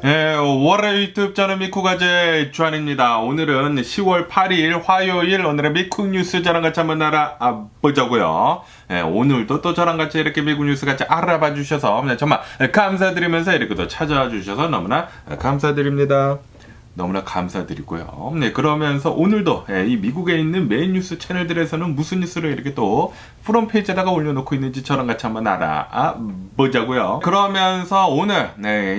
월요일 유튜브 저는 미쿠가제 주한입니다. 오늘은 10월 8일 화요일 오늘의 미국 뉴스 저랑 같이 한번 알아보자고요. 오늘도 또 저랑 같이 이렇게 미국 뉴스 같이 알아봐 주셔서 정말 감사드리면서 이렇게 또 찾아와 주셔서 너무나 감사드립니다. 너무나 감사드리고요. 그러면서 오늘도 이 미국에 있는 메인 뉴스 채널들에서는 무슨 뉴스를 이렇게 또 프롬페이지에다가 올려놓고 있는지 저랑 같이 한번 알아보자고요. 그러면서 오늘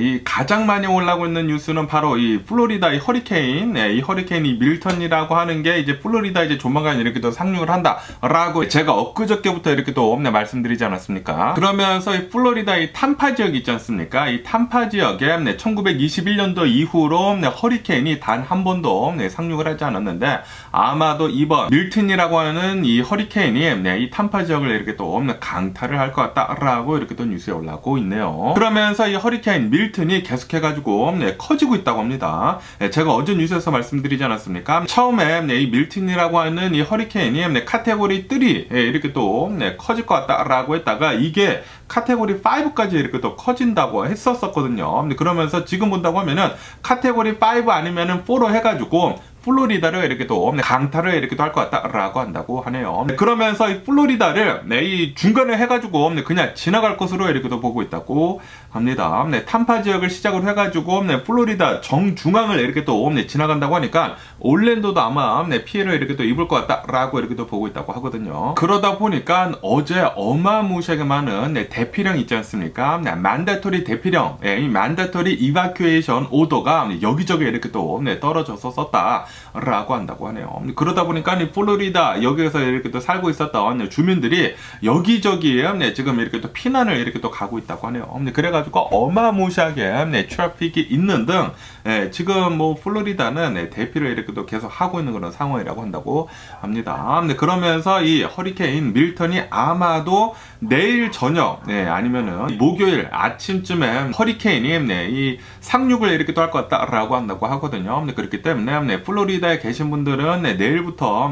이 가장 많이 올라오고 있는 뉴스는 바로 이 플로리다 이 허리케인, 이 허리케인이 밀턴이라고 하는 게 이제 플로리다 이제 조만간 이렇게 또 상륙을 한다라고 제가 엊그저께부터 이렇게 또 말씀드리지 않았습니까? 그러면서 이 플로리다 이 탐파 지역 있지 않습니까? 이 탐파 지역에 1921년도 이후로 허리케인이 단 한 번도 상륙을 하지 않았는데 아마도 이번 밀튼이라고 하는 이 허리케인이 이 탐파 지역을 이렇게 또 강타를 할 것 같다라고 이렇게 또 뉴스에 올라오고 있네요. 그러면서 이 허리케인 밀튼이 계속해가지고 커지고 있다고 합니다. 제가 어제 뉴스에서 말씀드리지 않았습니까? 처음에 이 밀튼이라고 하는 이 허리케인이 카테고리 3 이렇게 또 커질 것 같다라고 했다가 이게 카테고리 5까지 이렇게 또 커진다고 했었거든요. 그러면서 지금 본다고 하면은 카테고리 5 아니면은 4로 해가지고 플로리다를 이렇게 또 강타를 이렇게 또 할 것 같다라고 한다고 하네요. 그러면서 이 플로리다를 이 중간에 해가지고 그냥 지나갈 것으로 이렇게 또 보고 있다고 합니다. 탐파 지역을 시작으로 해가지고 플로리다 정중앙을 이렇게 또 지나간다고 하니까 올랜도도 아마 피해를 이렇게 또 입을 것 같다라고 이렇게 또 보고 있다고 하거든요. 그러다 보니까 어제 어마무시하게 많은 대피령 있지 않습니까? 만다토리 대피령, 이 만다토리 이바큐에이션 오더가 여기저기 이렇게 또 떨어져서 썼다. 라고 한다고 하네요. 그러다 보니까 이 플로리다 여기에서 이렇게 또 살고 있었던 주민들이 여기저기에 지금 이렇게 또 피난을 이렇게 또 가고 있다고 하네요. 그래가지고 어마무시하게 트래픽이 있는 등 지금 뭐 플로리다는 대피를 이렇게 또 계속 하고 있는 그런 상황이라고 한다고 합니다. 그러면서 이 허리케인 밀턴이 아마도 내일 저녁 아니면은 목요일 아침쯤에 허리케인이 이 상륙을 이렇게 또 할 것 같다라고 한다고 하거든요. 그렇기 때문에 플로리다에 계신 분들은 내일부터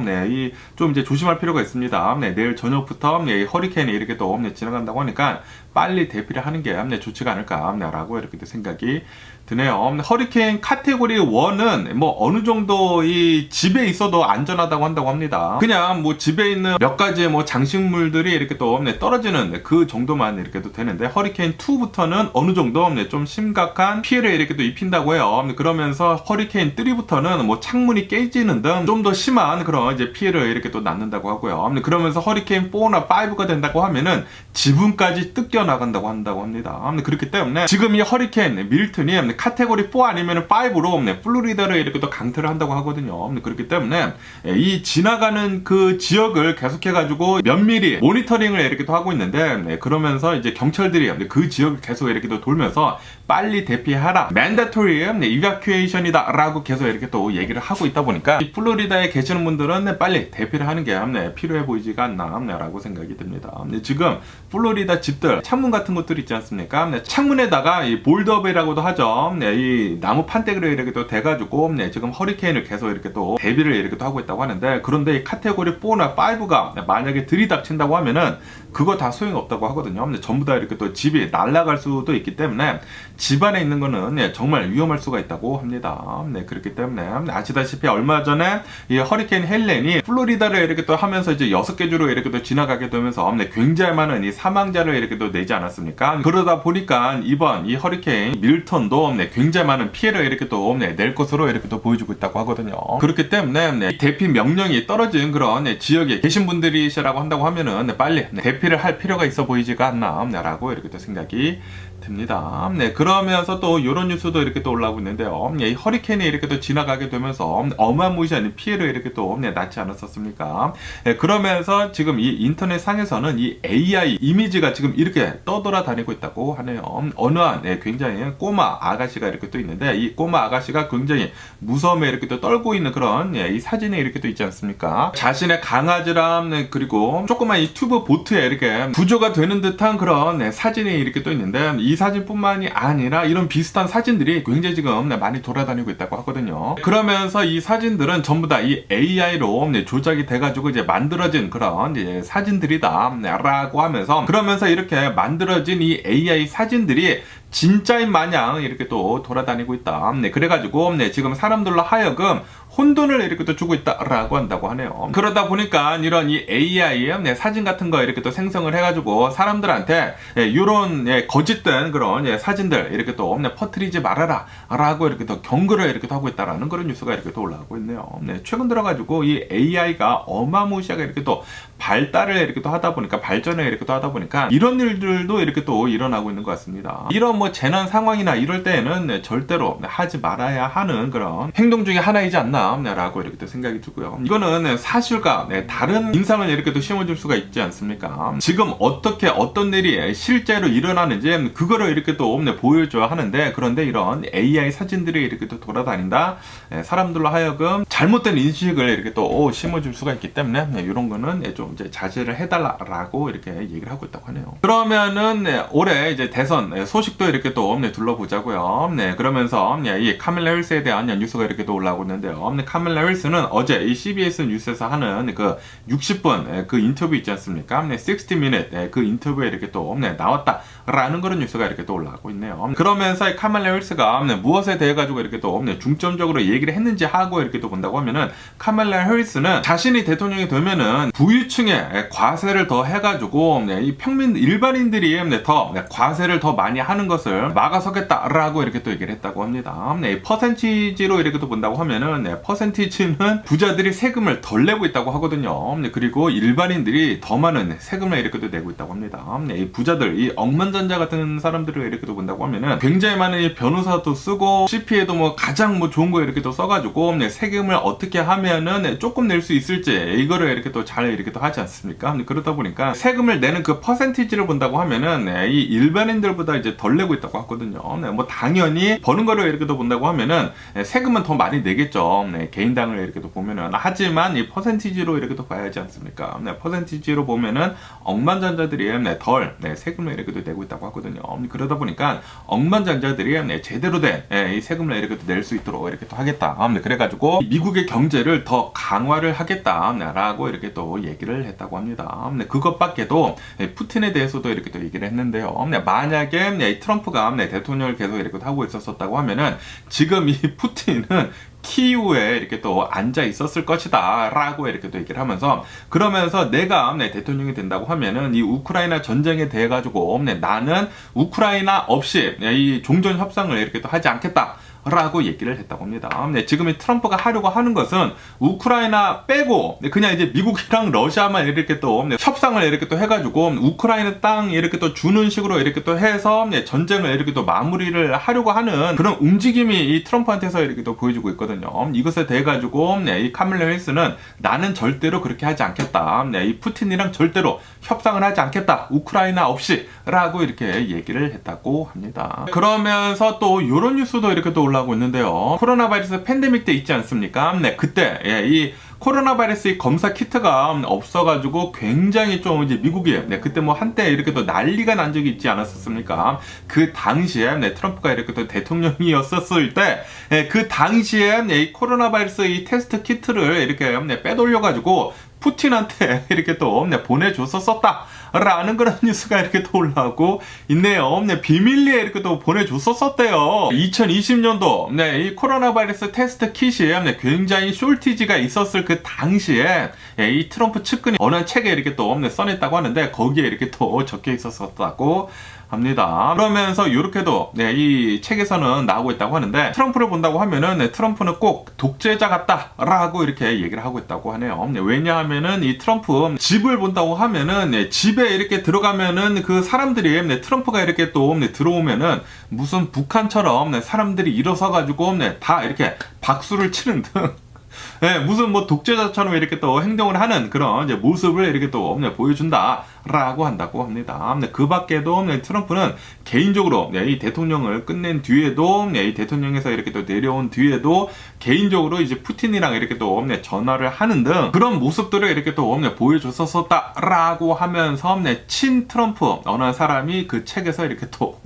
좀 이제 조심할 필요가 있습니다. 내일 저녁부터 이 허리케인이 이렇게 또 지나간다고 하니까 빨리 대피를 하는 게 좋지가 않을까라고 이렇게 생각이 드네요. 허리케인 카테고리 1은 뭐 어느 정도 이 집에 있어도 안전하다고 한다고 합니다. 그냥 뭐 집에 있는 몇 가지의 뭐 장식물들이 이렇게 또 떨어지는 그 정도만 이렇게 또 되는데 허리케인 2부터는 어느 정도 좀 심각한 피해를 이렇게 또 입힌다고 해요. 그러면서 허리케인 3부터는 뭐 창문이 깨지는 등 좀 더 심한 그런 이제 피해를 이렇게 또 낳는다고 하고요. 그러면서 허리케인 4나 5가 된다고 하면은 지붕까지 뜯겨 나간다고 한다고 합니다. 그렇기 때문에 지금 이 허리케인 밀튼이 카테고리 4 아니면 5로 플로리다를 이렇게 또 강타를 한다고 하거든요. 그렇기 때문에 이 지나가는 그 지역을 계속해가지고 면밀히 모니터링을 이렇게 또 하고 있는데 그러면서 이제 경찰들이 그 지역을 계속 이렇게 또 돌면서 빨리 대피하라, mandatory evacuation이다 라고 계속 이렇게 또 얘기를 하고 있다 보니까 이 플로리다에 계시는 분들은 빨리 대피를 하는 게 필요해 보이지가 않나 라고 생각이 듭니다. 지금 플로리다 집들 창문 같은 것들 있지 않습니까? 창문에다가 이 볼드업이라고도 하죠. 이 나무 판때기를 이렇게 또 대가지고 지금 허리케인을 계속 이렇게 또 대비를 이렇게 또 하고 있다고 하는데 그런데 이 카테고리 4나 5가 만약에 들이닥친다고 하면은 그거 다 소용없다고 하거든요. 전부 다 이렇게 또 집이 날아갈 수도 있기 때문에 집 안에 있는 거는 정말 위험할 수가 있다고 합니다. 그렇기 때문에 아시다시피 얼마 전에 이 허리케인 헬렌이 플로리다를 이렇게 또 하면서 이제 6개 주로 이렇게 또 지나가게 되면서 굉장히 많은 이 사망자를 이렇게 또 내지 않았습니까? 그러다 보니까 이번 이 허리케인 밀턴도 굉장히 많은 피해를 이렇게 또 낼 것으로 이렇게 또 보여주고 있다고 하거든요. 그렇기 때문에 대피 명령이 떨어진 그런 지역에 계신 분들이시라고 한다고 하면은 빨리 대피를 할 필요가 있어 보이지가 않나라고 이렇게 또 생각이 듭니다. 그러면서 또 이런 뉴스도 이렇게 또 올라오고 있는데요. 이 허리케인이 이렇게 또 지나가게 되면서 어마무시한 피해를 이렇게 또 낳지 않았었습니까? 그러면서 지금 이 인터넷 상에서는 이 AI 이미지가 지금 이렇게 떠돌아다니고 있다고 하네요. 어느 한 굉장히 꼬마 아가씨가 이렇게 또 있는데 이 꼬마 아가씨가 굉장히 무서움에 이렇게 또 떨고 있는 그런 이 사진이 이렇게 또 있지 않습니까? 자신의 강아지랑 그리고 조그만 이 튜브 보트에 이렇게 구조가 되는 듯한 그런 사진이 이렇게 또 있는데 이 사진뿐만이 아니라 이런 비슷한 사진들이 굉장히 지금 많이 돌아다니고 있다고 하거든요. 그러면서 이 사진들은 전부 다 이 AI로 조작이 돼가지고 이제 만들어진 그런 사진들이다 라고 하면서 그러면서 이렇게 만들어진 이 AI 사진들이 진짜인 마냥 이렇게 또 돌아다니고 있다. 네, 그래가지고 지금 사람들로 하여금 혼돈을 이렇게 또 주고 있다라고 한다고 하네요. 그러다 보니까 이런 이 AI 사진 같은 거 이렇게 또 생성을 해가지고 사람들한테 이런 거짓된 그런 사진들 이렇게 또 퍼뜨리지 말아라 라고 이렇게 또 경고를 이렇게 또 하고 있다라는 그런 뉴스가 이렇게 또 올라오고 있네요. 최근 들어가지고 이 AI가 어마무시하게 이렇게 또 발달을 이렇게 또 하다 보니까 발전을 이렇게 또 하다 보니까 이런 일들도 이렇게 또 일어나고 있는 것 같습니다. 이런 뭐 재난 상황이나 이럴 때에는 절대로 하지 말아야 하는 그런 행동 중에 하나이지 않나 라고 이렇게 또 생각이 들고요. 이거는 사실과 다른 인상을 이렇게 또 심어줄 수가 있지 않습니까? 지금 어떻게 어떤 일이 실제로 일어나는지 그거를 이렇게 또 보여줘야 하는데, 그런데 이런 AI 사진들이 이렇게 또 돌아다닌다, 사람들로 하여금 잘못된 인식을 이렇게 또 심어줄 수가 있기 때문에 이런 거는 좀 이제 자제를 해달라라고 이렇게 얘기를 하고 있다고 하네요. 그러면은 올해 이제 대선 소식도 이렇게 또 둘러보자고요. 그러면서 이 카밀라 해리스에 대한 뉴스가 이렇게 또 올라오고 있는데요. 카밀라 해리스는 어제 이 CBS 뉴스에서 하는 그 60분 그 인터뷰 있지 않습니까? 60 minute 그 인터뷰에 이렇게 또 나왔다라는 그런 뉴스가 이렇게 또 올라오고 있네요. 그러면서 이 카밀라 해리스가 무엇에 대해 가지고 이렇게 또 중점적으로 얘기를 했는지 하고 이렇게 또 본다고 하면은, 카밀라 해리스는 자신이 대통령이 되면은 부유층에 과세를 더 해가지고 이 평민 일반인들이 더 과세를 더 많이 하는 것을 막아서겠다라고 이렇게 또 얘기를 했다고 합니다. 퍼센티지로 이렇게 또 본다고 하면은 퍼센티지는 부자들이 세금을 덜 내고 있다고 하거든요. 그리고 일반인들이 더 많은 세금을 이렇게 또 내고 있다고 합니다. 이 부자들, 이 억만장자 같은 사람들을 이렇게 또 본다고 하면은 굉장히 많은 이 변호사도 쓰고 CPA도 뭐 가장 뭐 좋은 거 이렇게 또 써가지고 세금을 어떻게 하면은 조금 낼 수 있을지 이거를 이렇게 또 잘 이렇게 또 하지 않습니까? 그러다 보니까 세금을 내는 그 퍼센티지를 본다고 하면은 이 일반인들보다 이제 덜 내고 있다고 하거든요. 뭐 당연히 버는 거를 이렇게 또 본다고 하면은 세금은 더 많이 내겠죠. 개인당을 이렇게 또 보면은. 하지만 이 퍼센티지로 이렇게 또 봐야 하지 않습니까? 퍼센티지로 보면은 억만장자들이 덜 세금을 이렇게 또 내고 있다고 하거든요. 그러다 보니까 억만장자들이 제대로 된 이 세금을 이렇게 또 낼 수 있도록 이렇게 또 하겠다. 그래가지고 미국의 경제를 더 강화를 하겠다라고 이렇게 또 얘기를 했다고 합니다. 그것밖에도 푸틴에 대해서도 이렇게 또 얘기를 했는데요. 만약에 트럼프가 대통령을 계속 이렇게 하고 있었다고 하면은 지금 이 푸틴은 키우에 이렇게 또 앉아 있었을 것이다 라고 이렇게 또 얘기를 하면서, 그러면서 내가 대통령이 된다고 하면은 이 우크라이나 전쟁에 대해 가지고 나는 우크라이나 없이 이 종전 협상을 이렇게 또 하지 않겠다 라고 얘기를 했다고 합니다. 지금 이 트럼프가 하려고 하는 것은 우크라이나 빼고 그냥 이제 미국이랑 러시아만 이렇게 또 협상을 이렇게 또 해가지고 우크라이나 땅 이렇게 또 주는 식으로 이렇게 또 해서 전쟁을 이렇게 또 마무리를 하려고 하는 그런 움직임이 이 트럼프한테서 이렇게 또 보여주고 있거든요. 이것에 대해 가지고 이 카밀라 해리스는 나는 절대로 그렇게 하지 않겠다. 이 푸틴이랑 절대로 협상을 하지 않겠다. 우크라이나 없이 라고 이렇게 얘기를 했다고 합니다. 그러면서 또 이런 뉴스도 이렇게 또 올라오고 있는데요. 코로나 바이러스 팬데믹 때 있지 않습니까? 그때 이 코로나 바이러스 검사 키트가 없어가지고 굉장히 좀 이제 미국이 그때 뭐 한때 이렇게 또 난리가 난 적이 있지 않았었습니까? 그 당시에 트럼프가 이렇게 또 대통령이었었을 때 그 당시에 이 코로나 바이러스 이 테스트 키트를 이렇게 빼돌려가지고 푸틴한테 이렇게 또 보내줬었다 라는 그런 뉴스가 이렇게 또 올라오고 있네요. 비밀리에 이렇게 또 보내줬었대요. 2020년도 이 코로나 바이러스 테스트 킷이 굉장히 쇼티지가 있었을 그 당시에 이 트럼프 측근이 어느 책에 이렇게 또 써냈다고 하는데, 거기에 이렇게 또 적혀 있었다고 합니다. 그러면서 이렇게도 이 책에서는 나오고 있다고 하는데, 트럼프를 본다고 하면은 트럼프는 꼭 독재자 같다라고 이렇게 얘기를 하고 있다고 하네요. 왜냐하면은 이 트럼프 집을 본다고 하면은 집에 이렇게 들어가면은 그 사람들이 트럼프가 이렇게 또 들어오면은 무슨 북한처럼 사람들이 일어서 가지고 다 이렇게 박수를 치는 등 무슨 뭐 독재자처럼 이렇게 또 행동을 하는 그런 이제 모습을 이렇게 또 보여준다라고 한다고 합니다. 그 밖에도 트럼프는 개인적으로 이 대통령을 끝낸 뒤에도 이 대통령에서 이렇게 또 내려온 뒤에도 개인적으로 이제 푸틴이랑 이렇게 또 전화를 하는 등 그런 모습들을 이렇게 또 보여줬었다라고 하면서 친 트럼프 어느 사람이 그 책에서 이렇게 또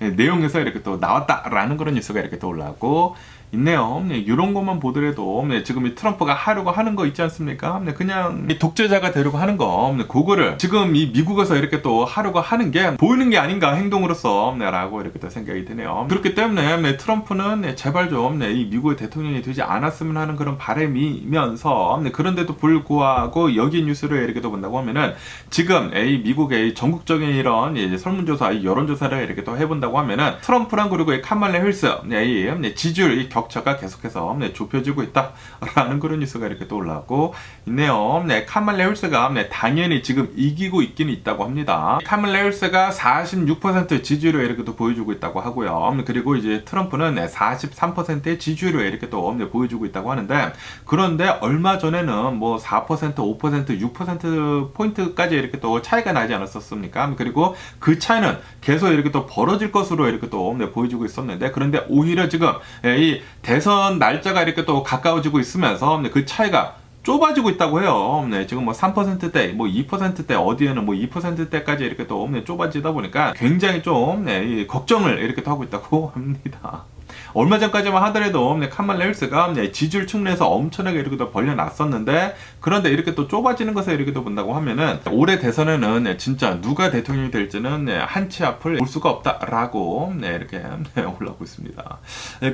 내용에서 이렇게 또 나왔다라는 그런 뉴스가 이렇게 또 올라오고 있네요. 이런 것만 보더라도 지금 이 트럼프가 하려고 하는 거 있지 않습니까? 그냥 이 독재자가 되려고 하는 거, 그거를 지금 이 미국에서 이렇게 또 하려고 하는 게 보이는 게 아닌가, 행동으로서 라고 이렇게 또 생각이 드네요. 그렇기 때문에 트럼프는 제발 좀 이 미국의 대통령이 되지 않았으면 하는 그런 바람이면서, 그런데도 불구하고 여기 뉴스를 이렇게 또 본다고 하면은 지금 이 미국의 전국적인 이런 이제 설문조사, 여론조사를 이렇게 또 해본다고 하면은 트럼프랑 그리고 이 카말라 해리스 이 지지율 이 격차가 계속해서 좁혀지고 있다라는 그런 뉴스가 이렇게 또 올라오고 있네요. 카말라 해리스가 당연히 지금 이기고 있기는 있다고 합니다. 카말라 해리스가 46% 지지율을 이렇게 또 보여주고 있다고 하고요. 그리고 이제 트럼프는 43%의 지지율을 이렇게 또 보여주고 있다고 하는데, 그런데 얼마 전에는 뭐 4%, 5%, 6% 포인트까지 이렇게 또 차이가 나지 않았었습니까? 그리고 그 차이는 계속 이렇게 또 벌어질 것으로 이렇게 또 보여주고 있었는데, 그런데 오히려 지금 이 대선 날짜가 이렇게 또 가까워지고 있으면서 그 차이가 좁아지고 있다고 해요. 지금 뭐 3%대, 뭐 2%대, 어디에는 뭐 2%대까지 이렇게 또 좁아지다 보니까 굉장히 좀 걱정을 이렇게 또 하고 있다고 합니다. 얼마 전까지만 하더라도 카말라 해리스가 지지율 측면에서 엄청나게 이렇게 또 벌려놨었는데, 그런데 이렇게 또 좁아지는 것을 이렇게 또 본다고 하면은 올해 대선에는 진짜 누가 대통령이 될지는 한 치 앞을 볼 수가 없다라고 이렇게 올라오고 있습니다.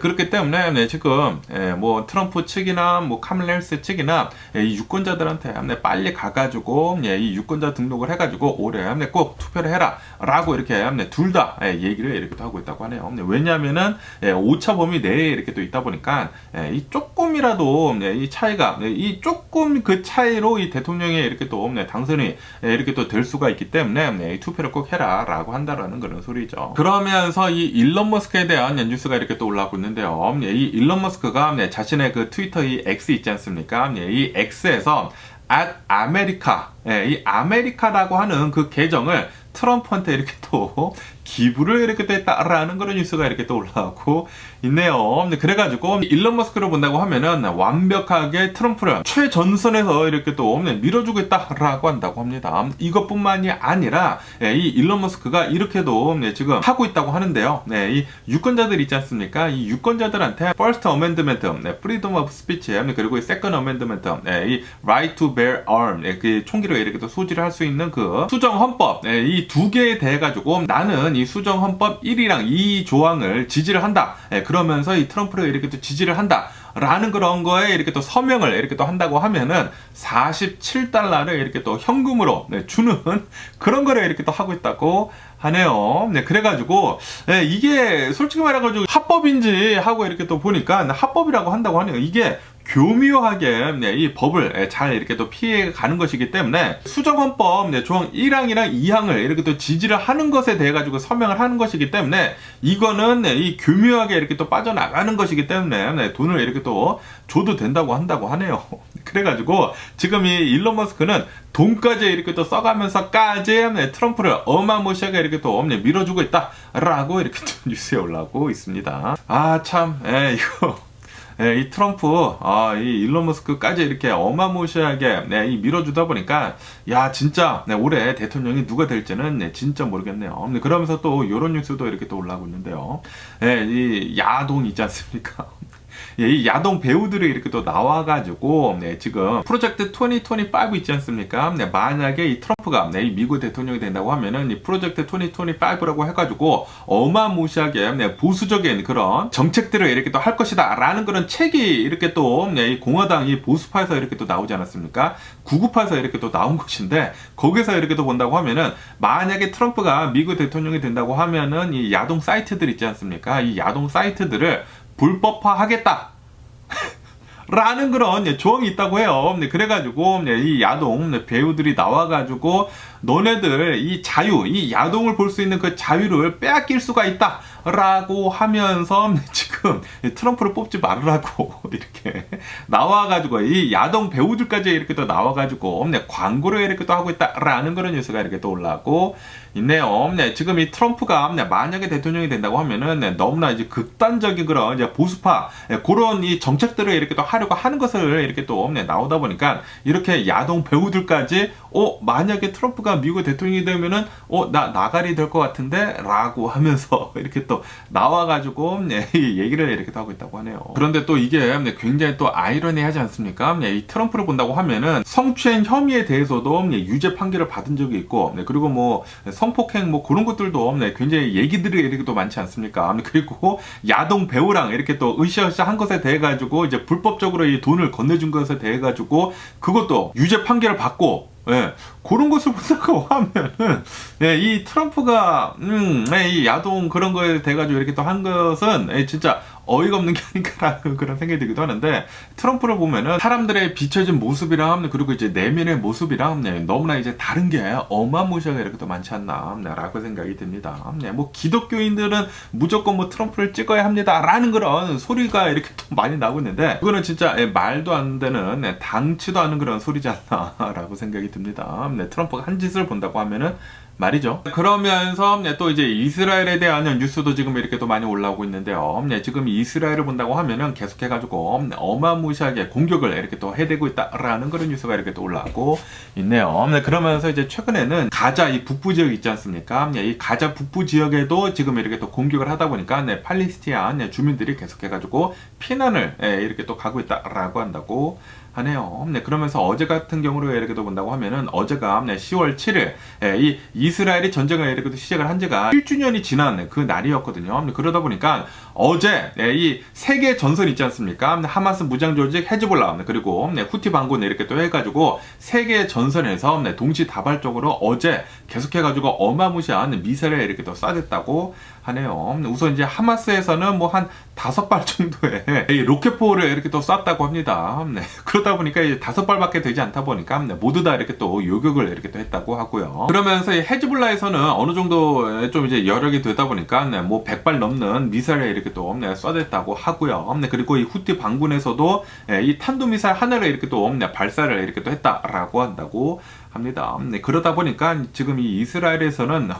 그렇기 때문에 지금 뭐 트럼프 측이나 뭐 카말라 해리스 측이나 이 유권자들한테 빨리 가가지고 이 유권자 등록을 해가지고 올해 꼭 투표를 해라라고 이렇게 둘 다 얘기를 이렇게 또 하고 있다고 하네요. 왜냐하면은 오차범위 내에 이렇게 또 있다 보니까 이 조금이라도 이 차이가, 이 조금 그 차이로 이 대통령이 이렇게 또 당선이 이렇게 또 될 수가 있기 때문에 투표를 꼭 해라라고 한다라는 그런 소리죠. 그러면서 이 일론 머스크에 대한 뉴스가 이렇게 또 올라오고 있는데요. 이 일론 머스크가 자신의 그 트위터 이 X 있지 않습니까? 이 X에서 @아메리카, 이 아메리카라고 하는 그 계정을 트럼프한테 이렇게 또 기부를 이렇게 또 했다라는 그런 뉴스가 이렇게 또 올라오고 있네요. 그래가지고 일론 머스크를 본다고 하면은 완벽하게 트럼프를 최전선에서 이렇게 또 밀어주고 있다라고 한다고 합니다. 이것뿐만이 아니라 이 일론 머스크가 이렇게도 지금 하고 있다고 하는데요. 이 유권자들 있지 않습니까? 이 유권자들한테 First Amendment, Freedom of Speech, 그리고 이 Second Amendment, 이 Right to Bear Arms, 그 총기를 이렇게 또 소지를 할 수 있는 그 수정 헌법, 이 두 개에 대해 가지고 나는 이 수정 헌법 1이랑 2 조항을 지지를 한다. 그러면서 이 트럼프를 이렇게 또 지지를 한다. 라는 그런 거에 이렇게 또 서명을 이렇게 또 한다고 하면은 $47를 이렇게 또 현금으로 주는 그런 거를 이렇게 또 하고 있다고 하네요. 그래가지고 이게 솔직히 말해가지고 합법인지 하고 이렇게 또 보니까 합법이라고 한다고 하네요. 이게 교묘하게 이 법을 잘 이렇게 또 피해 가는 것이기 때문에 수정헌법 조항 1항이랑 2항을 이렇게 또 지지를 하는 것에 대해 가지고 서명을 하는 것이기 때문에 이거는 이 교묘하게 이렇게 또 빠져나가는 것이기 때문에 돈을 이렇게 또 줘도 된다고 한다고 하네요. 그래가지고 지금 이 일론 머스크는 돈까지 이렇게 또 써가면서까지 트럼프를 어마무시하게 이렇게 또 밀어주고 있다라고 이렇게 또 뉴스에 올라오고 있습니다. 아 참, 이거. 이 트럼프, 이 일론 머스크까지 이렇게 어마무시하게 이 밀어주다 보니까 야 진짜 올해 대통령이 누가 될지는 진짜 모르겠네요. 그러면서 또 이런 뉴스도 이렇게 또 올라오고 있는데요. 이 야동 있지 않습니까? 이 야동 배우들이 이렇게 또 나와가지고 지금 프로젝트 2025 있지 않습니까? 만약에 이 트럼프가 이 미국 대통령이 된다고 하면은 이 프로젝트 2025라고 해가지고 어마무시하게 보수적인 그런 정책들을 이렇게 또 할 것이다 라는 그런 책이 이렇게 또 이 공화당 이 보수파에서 이렇게 또 나오지 않았습니까? 구구파에서 이렇게 또 나온 것인데, 거기서 이렇게 또 본다고 하면은 만약에 트럼프가 미국 대통령이 된다고 하면은 이 야동 사이트들 있지 않습니까? 이 야동 사이트들을 불법화하겠다 라는 그런 조항이 있다고 해요. 그래가지고 이 야동 배우들이 나와가지고 너네들 이 자유, 이 야동을 볼 수 있는 그 자유를 빼앗길 수가 있다 라고 하면서 지금 트럼프를 뽑지 말으라고 이렇게 나와가지고 이 야동 배우들까지 이렇게 또 나와가지고 광고를 이렇게 또 하고 있다라는 그런 뉴스가 이렇게 또 올라오고 있네요. 지금 이 트럼프가 만약에 대통령이 된다고 하면은 너무나 이제 극단적인 그런 이제 보수파 그런 이 정책들을 이렇게 또 하려고 하는 것을 이렇게 또 나오다 보니까 이렇게 야동 배우들까지 만약에 트럼프가 트럼프가 미국 대통령이 되면은 나 나가리 될 것 같은데 라고 하면서 이렇게 또 나와가지고 얘기를 이렇게 하고 있다고 하네요. 그런데 또 이게 굉장히 또 아이러니하지 않습니까? 이 트럼프를 본다고 하면은 성추행 혐의에 대해서도 유죄 판결을 받은 적이 있고, 그리고 뭐 성폭행 뭐 그런 것들도 굉장히 얘기들이 이렇게 또 많지 않습니까? 그리고 야동 배우랑 이렇게 또 으쌰으쌰 한 것에 대해 가지고 이제 불법적으로 이 돈을 건네준 것에 대해 가지고 그것도 유죄 판결을 받고, 그런 것을 본다고 하면은, 이 트럼프가, 이 야동 그런 거에 대해가지고 이렇게 또 한 것은, 진짜 어이가 없는 게 아닌가라는 그런 생각이 들기도 하는데, 트럼프를 보면은 사람들의 비춰진 모습이랑, 그리고 이제 내면의 모습이랑, 너무나 이제 다른 게 어마무시하게 이렇게 또 많지 않나, 라고 생각이 듭니다. 뭐, 기독교인들은 무조건 뭐 트럼프를 찍어야 합니다. 라는 그런 소리가 이렇게 또 많이 나오고 있는데, 그거는 진짜 말도 안 되는, 당치도 않은 그런 소리지 않나, 라고 생각이 듭니다. 트럼프가 한 짓을 본다고 하면은 말이죠. 그러면서 또 이제 이스라엘에 대한 뉴스도 지금 이렇게 또 많이 올라오고 있는데요. 지금 이스라엘을 본다고 하면은 계속해가지고 어마무시하게 공격을 이렇게 또 해대고 있다라는 그런 뉴스가 이렇게 또 올라오고 있네요. 그러면서 이제 최근에는 가자 이 북부 지역 있지 않습니까? 이 가자 북부 지역에도 지금 이렇게 또 공격을 하다 보니까 팔레스티나 주민들이 계속해가지고 피난을 이렇게 또 가고 있다라고 한다고 하네요. 그러면서 어제 같은 경우로 이렇게 또 본다고 하면은 어제가 10월 7일 이 이스라엘이 전쟁을 이렇게 또 시작을 한 지가 1주년이 지난 그 날이었거든요. 그러다 보니까 어제 이 세계 전선 있지 않습니까? 하마스 무장 조직 헤즈볼라 그리고 후티 반군 이렇게 또 해가지고 세계 전선에서 동시다발적으로 어제 계속해가지고 어마무시한 미사일을 이렇게 또 쏴댔다고 하네요. 우선 이제 하마스에서는 뭐 한 5발 정도의 로켓포를 이렇게 또 쐈다고 합니다. 그러다 보니까 이제 5발밖에 되지 않다 보니까 모두 다 이렇게 또 요격을 이렇게 또 했다고 하고요. 그러면서 이 헤즈볼라에서는 어느 정도 좀 이제 여력이 되다 보니까 뭐 100발 넘는 미사일을 이렇게 또 쏴댔다고 하고요. 그리고 이 후티 반군에서도 이 탄도미사일 하나를 이렇게 또 발사를 이렇게 또 했다라고 한다고 합니다. 그러다 보니까 지금 이 이스라엘에서는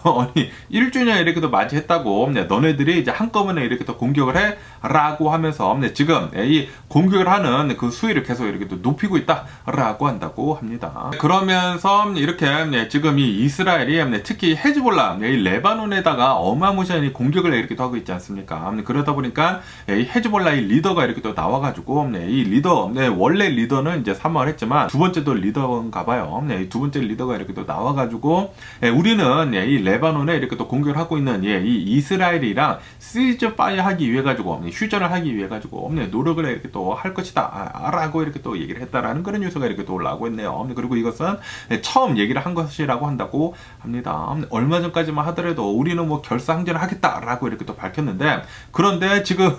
1주년 이렇게 또 맞이했다고 너네들이 이제 한꺼번에 이렇게 또 공격을 해 라고 하면서 지금 이 공격을 하는 그 수위를 계속 이렇게 또 높이고 있다라고 한다고 합니다. 그러면서 이렇게 지금 이 이스라엘이 특히 헤즈볼라 이 레바논에다가 어마무시한 공격을 이렇게 또 하고 있지 않습니까? 그러다 보니까 이 헤즈볼라의 리더가 이렇게 또 나와가지고 이 리더 원래 리더는 이제 사망했지만 두 번째도 리더인가 봐요. 두 번째 리더가 이렇게 또 나와가지고 우리는 이 레바논에 이렇게 또 공격을 하고 있는 이 이스라엘이랑 시즈 파이어 하기 위해 가지고 휴전을 하기 위해 가지고 노력을 이렇게 또 할 것이다 라고 이렇게 또 얘기를 했다라는 그런 뉴스가 이렇게 또 올라오고 있네요. 그리고 이것은 처음 얘기를 한 것이라고 한다고 합니다. 얼마 전까지만 하더라도 우리는 뭐 결사항전을 하겠다라고 이렇게 또 밝혔는데, 그런데 지금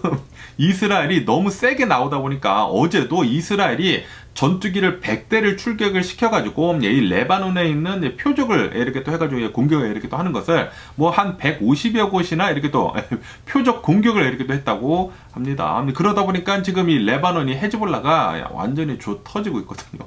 이스라엘이 너무 세게 나오다 보니까 어제도 이스라엘이 전투기를 100대를 출격을 시켜가지고 이 레바논에 있는 표적을 이렇게 또 해가지고 공격을 이렇게 또 하는 것을 뭐 한 150여 곳이나 이렇게 또 표적 공격을 이렇게 또 했다고 합니다. 그러다 보니까 지금 이 레바논이 헤즈볼라가 완전히 터지고 있거든요.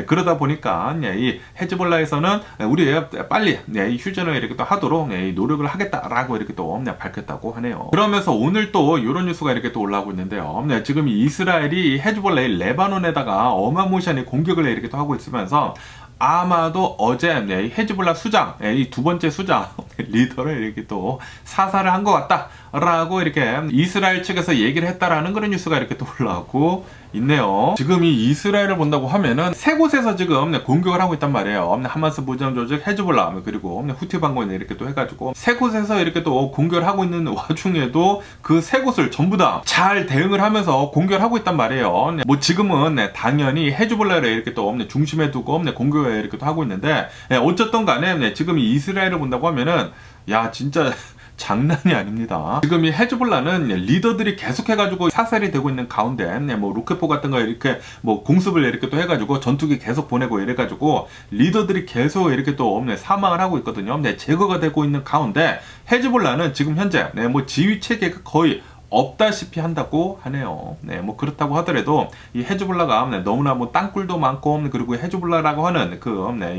그러다 보니까 이 헤즈볼라에서는 우리 빨리 이 휴전을 이렇게 또 하도록 노력을 하겠다라고 이렇게 또 밝혔다고 하네요. 그러면서 오늘 또 이런 뉴스가 이렇게 또 올라오고 있는데요. 지금 이스라엘이 헤즈볼라의 레바논에다가 어마무시한 공격을 이렇게 또 하고 있으면서 아마도 어제 헤즈볼라 수장, 이 두 번째 수장 리더를 이렇게 또 사살을 한 것 같다라고 이렇게 이스라엘 측에서 얘기를 했다라는 그런 뉴스가 이렇게 또 올라오고 있네요. 지금 이 이스라엘을 본다고 하면은 세 곳에서 지금 공격을 하고 있단 말이에요. 하마스 무장 조직 헤즈볼라 그리고 후티 반군 이렇게 또 해가지고 세 곳에서 이렇게 또 공격을 하고 있는 와중에도 그 세 곳을 전부 다 잘 대응을 하면서 공격을 하고 있단 말이에요. 뭐 지금은 당연히 헤즈볼라를 이렇게 또 중심에 두고 공격을 이렇게 또 하고 있는데, 어쨌든 간에 지금 이 이스라엘을 본다고 하면은 야 진짜 장난이 아닙니다. 지금 이 헤즈볼라는 리더들이 계속해가지고 사살이 되고 있는 가운데 뭐 로켓포 같은 거 이렇게 뭐 공습을 이렇게 또 해가지고 전투기 계속 보내고 이래가지고 리더들이 계속 이렇게 또 사망을 하고 있거든요. 제거가 되고 있는 가운데 헤즈볼라는 지금 현재 뭐 지휘 체계가 거의 없다시피 한다고 하네요. 네, 뭐 그렇다고 하더라도 이 헤즈볼라가 너무나 뭐 땅굴도 많고 그리고 헤즈볼라라고 하는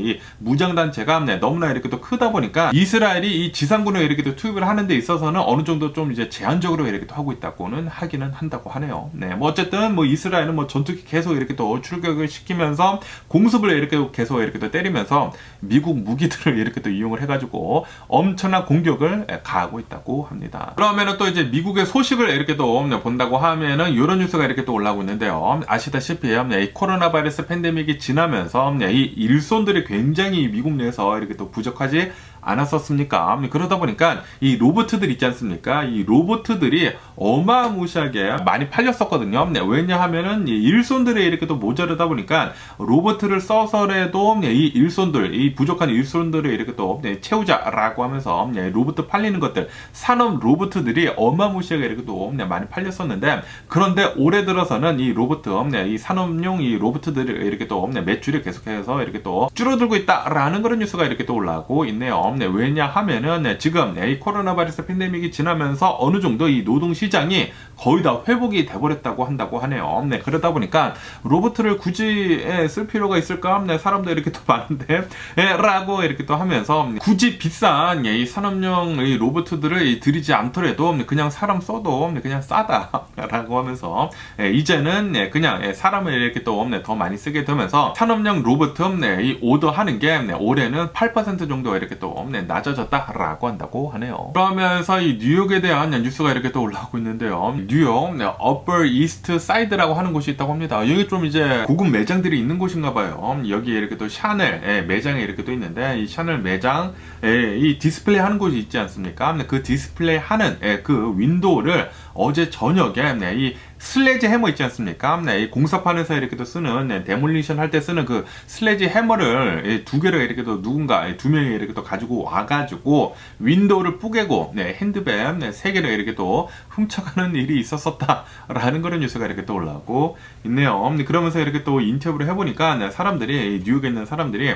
이 무장단체가 너무나 이렇게 또 크다 보니까 이스라엘이 이 지상군을 이렇게 또 투입을 하는 데 있어서는 어느 정도 좀 이제 제한적으로 이렇게 또 하고 있다고는 하기는 한다고 하네요. 네, 뭐 어쨌든 뭐 이스라엘은 뭐 전투기 계속 이렇게 또 출격을 시키면서 공습을 이렇게 계속 이렇게 또 때리면서 미국 무기들을 이렇게 또 이용을 해가지고 엄청난 공격을 가하고 있다고 합니다. 그러면은 또 이제 미국의 소식을 이렇게 또 본다고 하면은 이런 뉴스가 이렇게 또 올라오고 있는데요. 아시다시피 이 코로나 바이러스 팬데믹이 지나면서 이 일손들이 굉장히 미국 내에서 이렇게 또 부족하지 않았었습니까? 그러다 보니까 이 로봇들 있지 않습니까? 이 로봇들이 어마무시하게 많이 팔렸었거든요. 왜냐하면은 이 일손들이 이렇게 또 모자르다 보니까 로봇을 써서라도 이 일손들, 이 부족한 일손들을 이렇게 또 채우자라고 하면서 로봇 팔리는 것들, 산업 로봇들이 어마무시하게 이렇게 또 많이 팔렸었는데, 그런데 올해 들어서는 이 로봇, 이 산업용 이 로봇들을 이렇게 또 매출이 계속해서 이렇게 또 줄어들고 있다라는 그런 뉴스가 이렇게 또 올라오고 있네요. 왜냐하면은 지금 이 코로나 바이러스 팬데믹이 지나면서 어느 정도 이 노동 시장이 거의 다 회복이 돼버렸다고 한다고 하네요. 그러다 보니까 로봇을 굳이 쓸 필요가 있을까? 사람도 이렇게 또 많은데 라고 이렇게 또 하면서 굳이 비싼 이 산업용 이 로봇들을 들이지 않더라도 그냥 사람 써도 그냥 싸다라고 하면서 이제는 그냥 사람을 이렇게 또 더 많이 쓰게 되면서 산업용 로봇 이 오더하는 게 올해는 8% 정도 이렇게 또 낮아졌다라고 한다고 하네요. 그러면서 이 뉴욕에 대한 뉴스가 이렇게 또 올라오고 있는데요. 뉴욕 Upper East Side라고 하는 곳이 있다고 합니다. 여기 좀 이제 고급 매장들이 있는 곳인가 봐요. 여기에 이렇게 또 샤넬 매장이 이렇게 또 있는데, 이 샤넬 매장 이 디스플레이 하는 곳이 있지 않습니까? 그 디스플레이 하는 그 윈도우를 어제 저녁에 이 슬래지 해머 있지 않습니까? 이 공사판에서 이렇게 또 쓰는 데몰리션 할 때 쓰는 그 슬래지 해머를 두 개를 이렇게 또 누군가 두 명이 이렇게 또 가지고 와가지고 윈도우를 뿌개고 핸드백 세 개를 이렇게 또 훔쳐가는 일이 있었었다라는 그런 뉴스가 이렇게 또 올라오고 있네요. 그러면서 이렇게 또 인터뷰를 해보니까 사람들이, 뉴욕에 있는 사람들이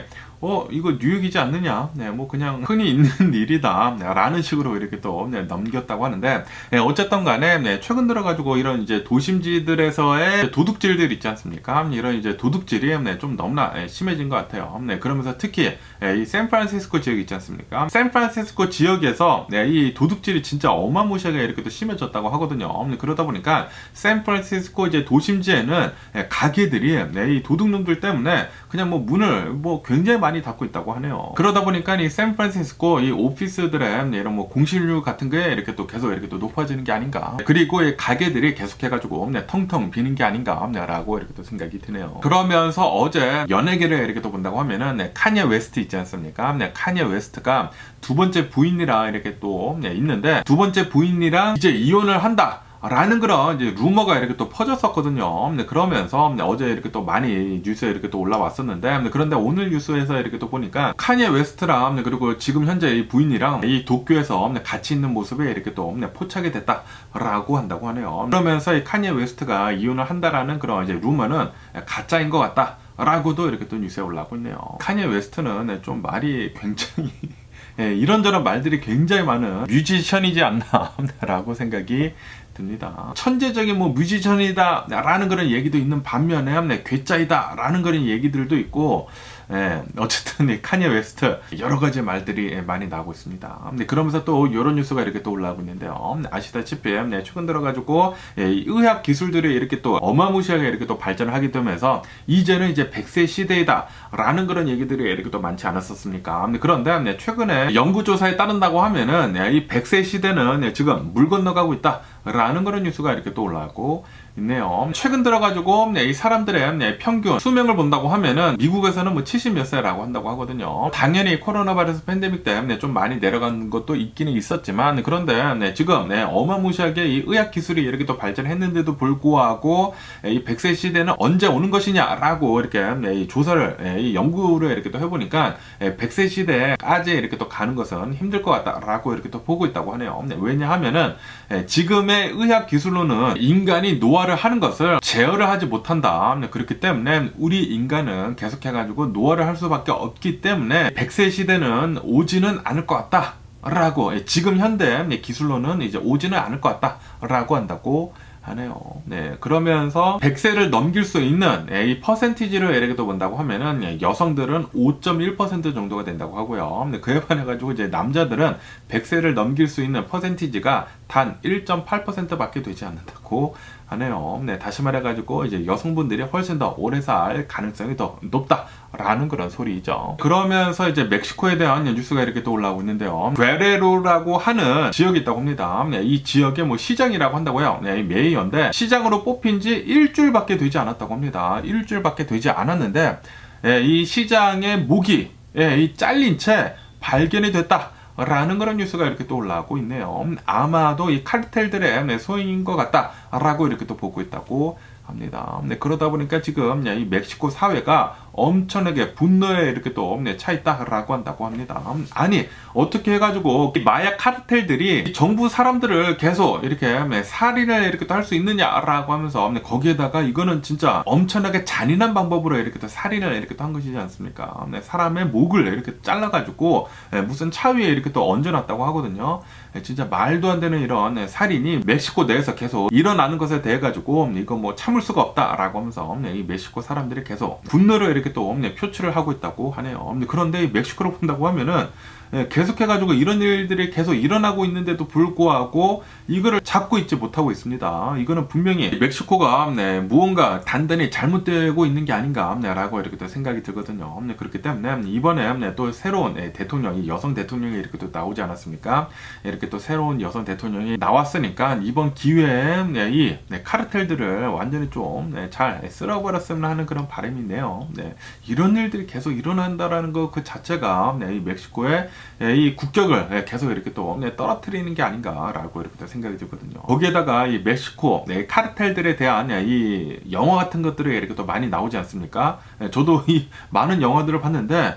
이거 뉴욕이지 않느냐? 뭐 그냥 흔히 있는 일이다 라는 식으로 이렇게 또 넘겼다고 하는데, 어쨌든 간에 최근 들어가지고 이런 이제 도심지들에서의 도둑질들 있지 않습니까? 이런 이제 도둑질이 좀 너무나 심해진 것 같아요. 그러면서 특히 이 샌프란시스코 지역 있지 않습니까? 샌프란시스코 지역에서 이 도둑질이 진짜 어마무시하게 이렇게 또 심해졌다고 하거든요. 그러다 보니까 샌프란시스코 이제 도심지에는 가게들이 이 도둑놈들 때문에 그냥 뭐 문을 뭐 굉장히 많이 닫고 있다고 하네요. 그러다 보니까 이 샌프란시스코 이 오피스들의 이런 뭐 공실률 같은 게 이렇게 또 계속 이렇게 또 높아지는 게 아닌가. 그리고 이 가게들이 계속해가지고 텅텅 비는 게 아닌가라고 이렇게 또 생각이 드네요. 그러면서 어제 연예계를 이렇게 또 본다고 하면은 카니에 웨스트 있지 않습니까? 카니에 웨스트가 두 번째 부인이랑 이렇게 또 있는데, 두 번째 부인이랑 이제 이혼을 한다 라는 그런 이제 루머가 이렇게 또 퍼졌었거든요. 그러면서 어제 이렇게 또 많이 뉴스에 이렇게 또 올라왔었는데, 그런데 오늘 뉴스에서 이렇게 또 보니까 카니에 웨스트랑 그리고 지금 현재 이 부인이랑 이 도쿄에서 같이 있는 모습에 이렇게 또 포착이 됐다라고 한다고 하네요. 그러면서 이 카니에 웨스트가 이혼을 한다라는 그런 이제 루머는 가짜인 것 같다 라고도 이렇게 또 뉴스에 올라오고 있네요. 카니에 웨스트는 좀 말이 굉장히 이런저런 말들이 굉장히 많은 뮤지션이지 않나 라고 생각이 듭니다. 천재적인 뭐 뮤지션이다 라는 그런 얘기도 있는 반면에 괴짜이다 라는 그런 얘기들도 있고, 어쨌든 카니에 웨스트 여러 가지 말들이 많이 나오고 있습니다. 그러면서 또 이런 뉴스가 이렇게 또 올라오고 있는데요. 아시다시피 최근 들어가지고 의학 기술들이 이렇게 또 어마무시하게 이렇게 또 발전을 하게 되면서 이제는 이제 100세 시대이다 라는 그런 얘기들이 이렇게 또 많지 않았었습니까? 그런데 최근에 연구조사에 따른다고 하면은 이 100세 시대는 지금 물 건너가고 있다 라는 그런 뉴스가 이렇게 또 올라오고 있네요. 최근 들어가지고 이 사람들의 평균 수명을 본다고 하면은 미국에서는 뭐 70 몇 세라고 한다고 하거든요. 당연히 코로나 바이러스 팬데믹 때문에 좀 많이 내려간 것도 있기는 있었지만, 그런데 지금 어마무시하게 이 의학 기술이 이렇게 또 발전했는데도 불구하고 이 100세 시대는 언제 오는 것이냐라고 이렇게 이 조사를 이 연구를 이렇게 또 해보니까 100세 시대까지 이렇게 또 가는 것은 힘들 것 같다라고 이렇게 또 보고 있다고 하네요. 왜냐하면은 지금의 의학 기술로는 인간이 노화를 하는 것을 제어를 하지 못한다. 그렇기 때문에 우리 인간은 계속해가지고 노화를 할 수밖에 없기 때문에 100세 시대는 오지는 않을 것 같다 라고, 지금 현대 기술로는 이제 오지는 않을 것 같다 라고 한다고 하네요. 네, 그러면서 100세를 넘길 수 있는 이 퍼센티지를 예를 들어 본다고 하면은 여성들은 5.1% 정도가 된다고 하고요. 네, 그에 반해 가지고 이제 남자들은 100세를 넘길 수 있는 퍼센티지가 단 1.8%밖에 되지 않는다고 하네요. 네, 다시 말해가지고 이제 여성분들이 훨씬 더 오래 살 가능성이 더 높다라는 그런 소리죠. 그러면서 이제 멕시코에 대한 뉴스가 이렇게 또 올라오고 있는데요. 괴레로라고 하는 지역이 있다고 합니다. 네, 이 지역의 뭐 시장이라고 한다고요. 네, 이 메이어인데 시장으로 뽑힌 지 일주일밖에 되지 않았다고 합니다. 일주일밖에 되지 않았는데 이 시장의 목이 이 잘린 채 발견이 됐다. 라는 그런 뉴스가 이렇게 또 올라오고 있네요. 아마도 이 카르텔들의 소행인 것 같다라고 이렇게 또 보고 있다고 합니다. 네, 그러다 보니까 지금 이 멕시코 사회가 엄청나게 분노에 이렇게 또 차 있다라고 한다고 합니다. 아니 어떻게 해가지고 마약 카르텔들이 정부 사람들을 계속 이렇게 살인을 이렇게 또 할 수 있느냐라고 하면서 거기에다가 이거는 진짜 엄청나게 잔인한 방법으로 이렇게 또 살인을 이렇게 또 한 것이지 않습니까? 사람의 목을 이렇게 잘라가지고 무슨 차 위에 이렇게 또 얹어놨다고 하거든요. 진짜 말도 안 되는 이런 살인이 멕시코 내에서 계속 일어나는 것에 대해 가지고 이거 뭐 참을 수가 없다라고 하면서 이 멕시코 사람들이 계속 분노를 이렇게 또 표출을 하고 있다고 하네요. 그런데 멕시코로 본다고 하면은 계속해가지고 이런 일들이 계속 일어나고 있는데도 불구하고 이거를 잡고 있지 못하고 있습니다. 이거는 분명히 멕시코가 무언가 단단히 잘못되고 있는 게 아닌가 라고 이렇게 또 생각이 들거든요. 그렇기 때문에 이번에 또 새로운 대통령이 여성 대통령이 이렇게 또 나오지 않았습니까? 이렇게 또 새로운 여성 대통령이 나왔으니까 이번 기회에 이 카르텔들을 완전히 좀 잘 쓸어버렸으면 하는 그런 바람이 있네요. 이런 일들이 계속 일어난다라는 거 그 자체가 이 멕시코의 이 국격을 계속 이렇게 또 떨어뜨리는 게 아닌가라고 이렇게 또 생각이 들거든요. 거기에다가 이 멕시코 카르텔들에 대한 이 영화 같은 것들이 이렇게 또 많이 나오지 않습니까? 저도 이 많은 영화들을 봤는데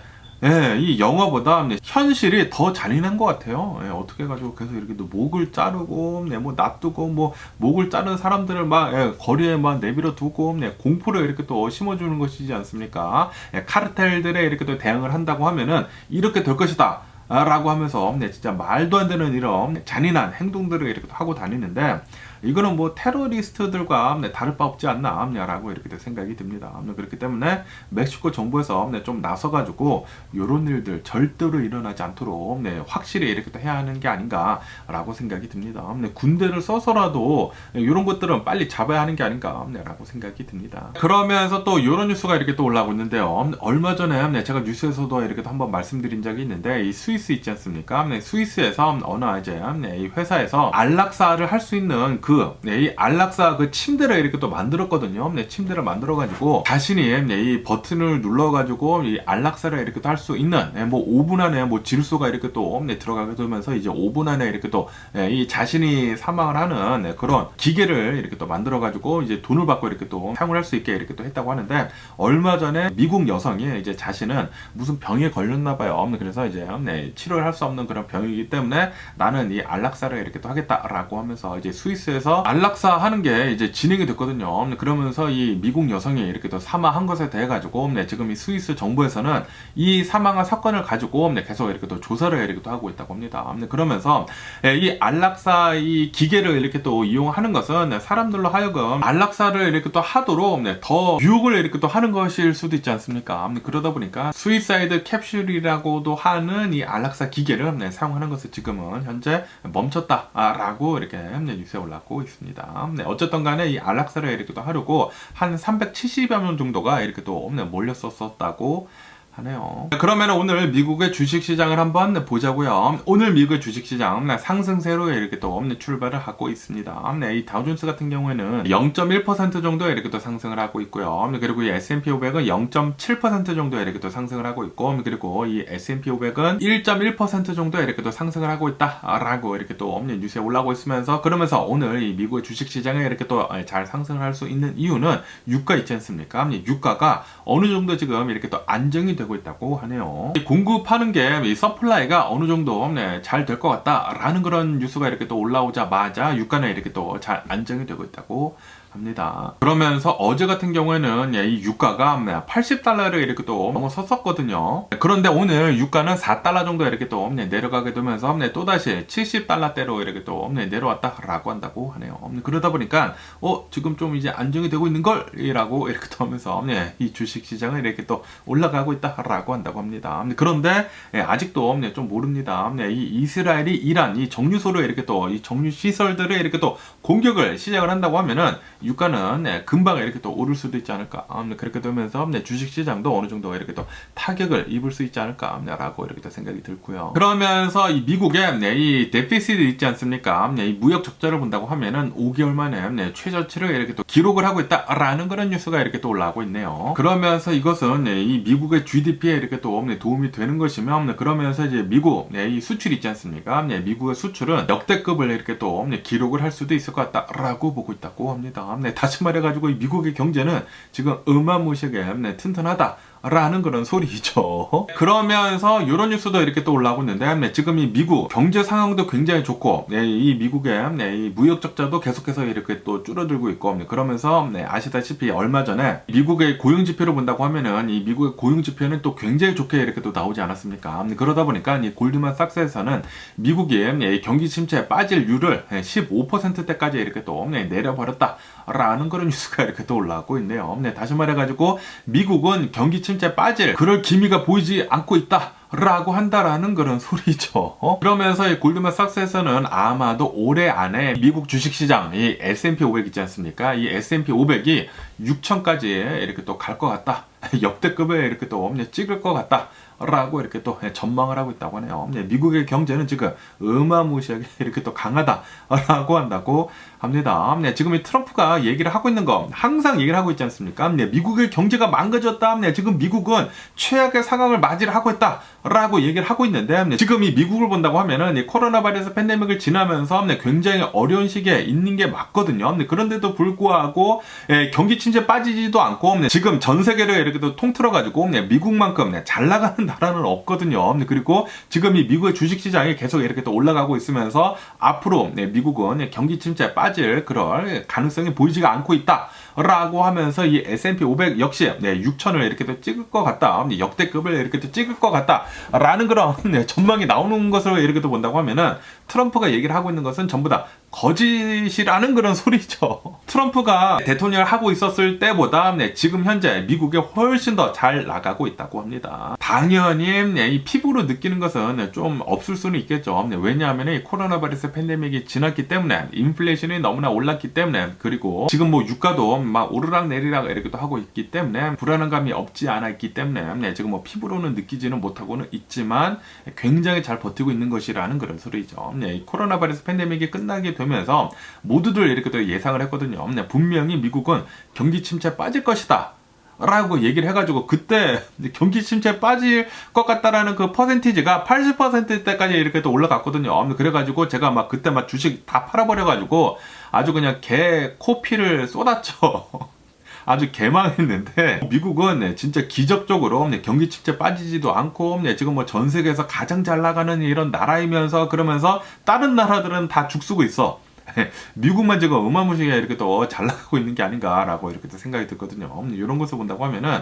이 영화보다 현실이 더 잔인한 것 같아요. 어떻게 해가지고 계속 이렇게 또 목을 자르고, 뭐 놔두고, 뭐 목을 자른 사람들을 막 거리에 막 내버려 두고, 공포를 이렇게 또 심어주는 것이지 않습니까? 카르텔들에 이렇게 또 대응을 한다고 하면은 이렇게 될 것이다. 라고 하면서 진짜 말도 안 되는 이런 잔인한 행동들을 이렇게 하고 다니는데 이거는 뭐 테러리스트들과 다를 바 없지 않나 라고 이렇게 생각이 듭니다. 그렇기 때문에 멕시코 정부에서 좀 나서가지고 이런 일들 절대로 일어나지 않도록 확실히 이렇게 또 해야 하는 게 아닌가 라고 생각이 듭니다. 군대를 써서라도 이런 것들은 빨리 잡아야 하는 게 아닌가 라고 생각이 듭니다. 그러면서 또 이런 뉴스가 이렇게 또 올라오고 있는데요. 얼마 전에 제가 뉴스에서도 이렇게 또 한번 말씀드린 적이 있는데 이 스위스 있지 않습니까? 스위스에서 어느 이제 이 회사에서 안락사를 할 수 있는 이 안락사 그 침대를 이렇게 또 만들었거든요. 침대를 만들어가지고 자신이 이 버튼을 눌러가지고 이 안락사를 이렇게 또 할 수 있는 뭐 5분 안에 뭐 질소가 이렇게 또 들어가게 되면서 이제 5분 안에 이렇게 또 이 자신이 사망을 하는 그런 기계를 이렇게 또 만들어가지고 이제 돈을 받고 이렇게 또 사용을 할 수 있게 이렇게 또 했다고 하는데 얼마 전에 미국 여성이 이제 자신은 무슨 병에 걸렸나 봐요. 그래서 이제 치료를 할 수 없는 그런 병이기 때문에 나는 이 안락사를 이렇게 또 하겠다라고 하면서 이제 스위스에서 안락사 하는 게 이제 진행이 됐거든요. 그러면서 이 미국 여성이 이렇게 또 사망한 것에 대해 가지고 지금 이 스위스 정부에서는 이 사망한 사건을 가지고 계속 이렇게 또 조사를 이렇게 또 하고 있다고 합니다. 그러면서 이 안락사 이 기계를 이렇게 또 이용하는 것은 사람들로 하여금 안락사를 이렇게 또 하도록 더 유혹을 이렇게 또 하는 것일 수도 있지 않습니까? 그러다 보니까 스위사이드 캡슐이라고도 하는 이 안락사 기계를 사용하는 것을 지금은 현재 멈췄다라고 이렇게 뉴스에 올랐고 있습니다. 어쨌든 간에 이 안락사를 이렇게 또 하려고 한 370여 명 정도가 이렇게 또 몰렸었다고 하네요. 그러면 오늘 미국의 주식시장을 한번 보자고요. 오늘 미국의 주식시장 상승세로 이렇게 또 출발을 하고 있습니다. 이 다우존스 같은 경우에는 0.1% 정도 이렇게 또 상승을 하고 있고요. 그리고 이 S&P 500은 0.7% 정도 이렇게 또 상승을 하고 있고, 그리고 이 S&P 500은 1.1% 정도 이렇게 또 상승을 하고 있다라고 이렇게 또 뉴스에 올라오고 있으면서, 그러면서 오늘 이 미국의 주식시장에 이렇게 또 잘 상승을 할 수 있는 이유는 유가 있지 않습니까? 유가가 어느 정도 지금 이렇게 또 안정이 되고 있다고 하네요. 공급하는 게 이 서플라이가 어느 정도 잘 될 것 같다라는 그런 뉴스가 이렇게 또 올라오자마자 유가는 이렇게 또 잘 안정이 되고 있다고 합니다. 그러면서 어제 같은 경우에는 이 유가가 80달러를 이렇게 또 넘어섰었거든요. 그런데 오늘 유가는 4달러 정도 이렇게 또 내려가게 되면서 또다시 70달러대로 이렇게 또 내려왔다라고 한다고 하네요. 그러다 보니까 지금 좀 이제 안정이 되고 있는 걸이라고 이렇게 또 하면서 이 주식 시장은 이렇게 또 올라가고 있다라고 한다고 합니다. 그런데 아직도 좀 모릅니다. 이 이스라엘이 이란 이 정유소로 이렇게 또 이 정유 시설들을 이렇게 또 공격을 시작을 한다고 하면은 유가는 금방 이렇게 또 오를 수도 있지 않을까. 그렇게 되면서 주식 시장도 어느 정도 이렇게 또 타격을 입을 수 있지 않을까라고 이렇게 또 생각이 들고요. 그러면서 이 미국의 이 데피시트 있지 않습니까? 이 무역 적자를 본다고 하면은 5개월 만에 최저치를 이렇게 또 기록을 하고 있다라는 그런 뉴스가 이렇게 또 올라오고 있네요. 그러면서 이것은 이 미국의 GDP에 이렇게 또 도움이 되는 것이면 그러면서 이제 미국 이 수출 있지 않습니까? 미국의 수출은 역대급을 이렇게 또 기록을 할 수도 있을 것 같다라고 보고 있다고 합니다. 다시 말해가지고 이 미국의 경제는 지금 어마무시하게 튼튼하다. 라는 그런 소리죠. 그러면서 이런 뉴스도 이렇게 또 올라오고 있는데 지금 이 미국 경제 상황도 굉장히 좋고 이 미국의 이 무역 적자도 계속해서 이렇게 또 줄어들고 있고 그러면서 아시다시피 얼마 전에 미국의 고용 지표를 본다고 하면은 이 미국의 고용 지표는 또 굉장히 좋게 이렇게 또 나오지 않았습니까? 그러다 보니까 이 골드만삭스에서는 미국의 경기 침체에 빠질 률을 15%대까지 이렇게 또 내려버렸다. 라는 그런 뉴스가 이렇게 또 올라오고 있네요. 다시 말해가지고 미국은 경기 침체에 빠질 그럴 기미가 보이지 않고 있다. 라고 한다라는 그런 소리죠. 그러면서 이 골드만삭스에서는 아마도 올해 안에 미국 주식시장 이 S&P 500 있지 않습니까? 이 S&P 500이 6천까지 이렇게 또 갈 것 같다. 역대급에 이렇게 또 찍을 것 같다. 라고 이렇게 또 전망을 하고 있다고 하네요. 미국의 경제는 지금 어마무시하게 이렇게 또 강하다라고 한다고 합니다. 지금 이 트럼프가 얘기를 하고 있는 거 항상 얘기를 하고 있지 않습니까? 미국의 경제가 망가졌다. 지금 미국은 최악의 상황을 맞이를 하고 있다. 라고 얘기를 하고 있는데 지금 이 미국을 본다고 하면은 이 코로나 바이러스 팬데믹을 지나면서 굉장히 어려운 시기에 있는 게 맞거든요. 그런데도 불구하고 경기 침체 빠지지도 않고 지금 전 세계를 이렇게 또 통틀어 가지고 미국만큼 잘 나가는 나라는 없거든요. 그리고 지금 이 미국의 주식 시장이 계속 이렇게 또 올라가고 있으면서 앞으로 미국은 경기 침체에 빠질 그럴 가능성이 보이지가 않고 있다. 라고 하면서 이 S&P 500 역시 6천을 이렇게 또 찍을 것 같다. 역대급을 이렇게 또 찍을 것 같다. 라는 그런 전망이 나오는 것으로 이렇게 또 본다고 하면은 트럼프가 얘기를 하고 있는 것은 전부 다 거짓이라는 그런 소리죠. 트럼프가 대통령을 하고 있었을 때보다 지금 현재 미국에 훨씬 더 잘 나가고 있다고 합니다. 당연히 이 피부로 느끼는 것은 좀 없을 수는 있겠죠. 왜냐하면 이 코로나 바이러스 팬데믹이 지났기 때문에 인플레이션이 너무나 올랐기 때문에 그리고 지금 뭐 유가도 막 오르락 내리락 이렇게도 하고 있기 때문에 불안한 감이 없지 않아 있기 때문에 지금 뭐 피부로는 느끼지는 못하고는 있지만 굉장히 잘 버티고 있는 것이라는 그런 소리죠. 이 코로나 바이러스 팬데믹이 끝나게 되면서 모두들 이렇게 또 예상을 했거든요. 분명히 미국은 경기 침체에 빠질 것이다. 라고 얘기를 해가지고 그때 경기 침체에 빠질 것 같다라는 그 퍼센티지가 80%대까지 이렇게 또 올라갔거든요. 그래가지고 제가 막 그때 막 주식 다 팔아버려가지고 아주 그냥 개 코피를 쏟았죠. 아주 개망했는데 미국은 진짜 기적적으로 경기 침체 빠지지도 않고 지금 뭐 전 세계에서 가장 잘 나가는 이런 나라이면서 그러면서 다른 나라들은 다 죽쓰고 있어. 미국만 지금 어마무시하게 이렇게 또 잘 나가고 있는 게 아닌가라고 이렇게 또 생각이 들거든요. 이런 것을 본다고 하면은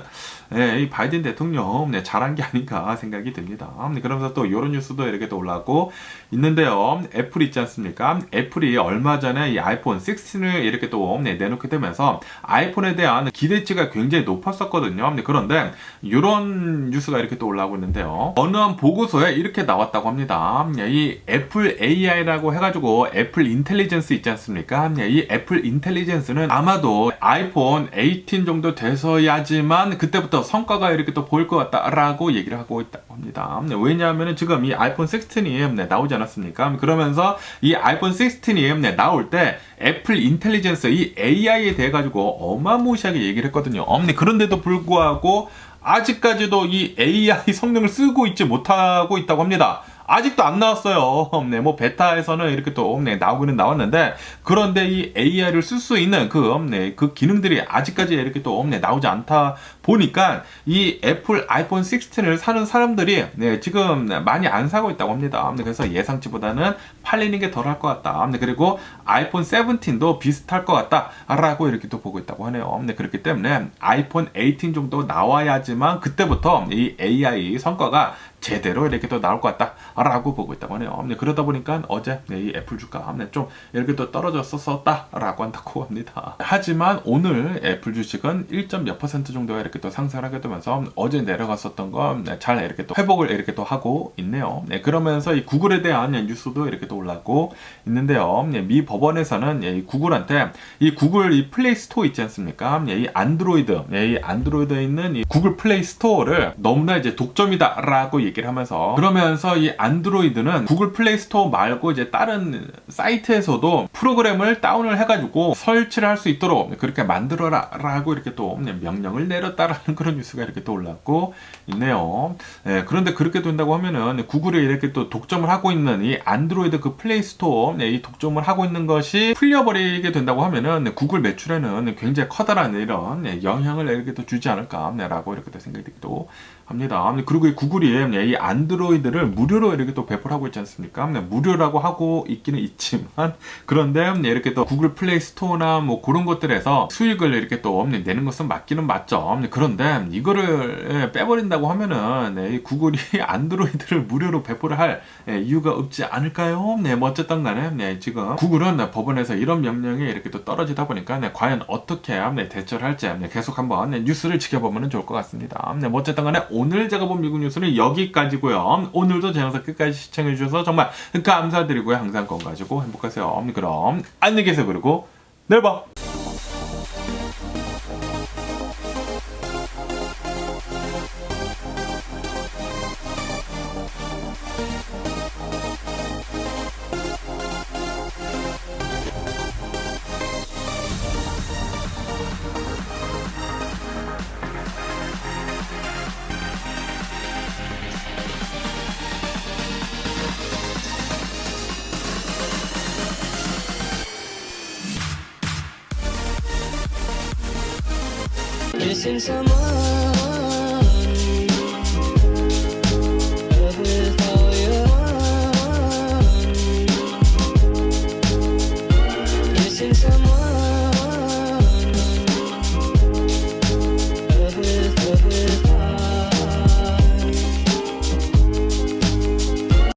이 바이든 대통령 잘한 게 아닌가 생각이 듭니다. 그러면서 또 이런 뉴스도 이렇게 또 올라오고 있는데요. 애플 있지 않습니까? 애플이 얼마 전에 이 아이폰 16을 이렇게 또 내놓게 되면서 아이폰에 대한 기대치가 굉장히 높았었거든요. 그런데 이런 뉴스가 이렇게 또 올라오고 있는데요. 어느 한 보고서에 이렇게 나왔다고 합니다. 이 애플 AI라고 해가지고 애플 인텔리전스 있지 않습니까? 이 애플 인텔리전스는 아마도 아이폰 18 정도 돼서야지만 그때부터 성과가 이렇게 또 보일 것 같다라고 얘기를 하고 있다고 합니다. 왜냐하면 지금 이 아이폰 16이 나오지 않았습니까? 그러면서 이 아이폰 16이 나올 때 애플 인텔리전스 이 AI에 대해 가지고 어마무시하게 얘기를 했거든요. 그런데도 불구하고 아직까지도 이 AI 성능을 쓰고 있지 못하고 있다고 합니다. 아직도 안 나왔어요. 네, 뭐 베타에서는 이렇게 또 나오기는 나왔는데 그런데 이 AI를 쓸 수 있는 그 기능들이 아직까지 이렇게 또 나오지 않다 보니까 이 애플 아이폰 16을 사는 사람들이 지금 많이 안 사고 있다고 합니다. 그래서 예상치보다는 팔리는 게 덜 할 것 같다. 그리고 아이폰 17도 비슷할 것 같다라고 이렇게 또 보고 있다고 하네요. 그렇기 때문에 아이폰 18 정도 나와야지만 그때부터 이 AI 성과가 제대로 이렇게 또 나올 것 같다라고 보고 있다고 하네요. 그러다 보니까 어제 이 애플 주가 좀 이렇게 또 떨어졌었다라고 한다고 합니다. 하지만 오늘 애플 주식은 1.몇% 정도가 이렇게 또 상승을 하게 되면서 어제 내려갔었던 건 잘 이렇게 또 회복을 이렇게 또 하고 있네요. 그러면서 이 구글에 대한 뉴스도 이렇게 또 올라오고 있는데요. 미 법원에서는 이 구글한테 이 구글 이 플레이 스토어 있지 않습니까? 이 안드로이드에 있는 이 구글 플레이 스토어를 너무나 이제 독점이다라고 얘기를 하면서 그러면서 이 안드로이드는 구글 플레이 스토어 말고 이제 다른 사이트에서도 프로그램을 다운을 해가지고 설치를 할 수 있도록 그렇게 만들어라 라고 이렇게 또 명령을 내렸다라는 그런 뉴스가 이렇게 또 올랐고 있네요. 그런데 그렇게 된다고 하면은 구글이 이렇게 또 독점을 하고 있는 이 안드로이드 그 플레이 스토어 이 독점을 하고 있는 것이 풀려버리게 된다고 하면은 구글 매출에는 굉장히 커다란 이런 영향을 이렇게 또 주지 않을까라고 이렇게 또 생각이 들기도 합니다. 그리고 이 구글이 이 안드로이드를 무료로 이렇게 또 배포를 하고 있지 않습니까? 무료라고 하고 있기는 있지만 그런데 이렇게 또 구글 플레이 스토어나 뭐 그런 것들에서 수익을 이렇게 또 내는 것은 맞기는 맞죠. 그런데 이거를 빼버린다고 하면은 이 구글이 안드로이드를 무료로 배포를 할 이유가 없지 않을까요? 뭐 어쨌든 간에 지금 구글은 법원에서 이런 명령이 이렇게 또 떨어지다 보니까 과연 어떻게 대처를 할지 계속 한번 뉴스를 지켜보면 좋을 것 같습니다. 뭐 어쨌든 간에 오늘 제가 본 미국 뉴스는 여기까지고요. 오늘도 제 영상 끝까지 시청해주셔서 정말 감사드리고요. 항상 건강하시고 행복하세요. 그럼 안녕히 계세요. 그리고 내일 봐. Missing someone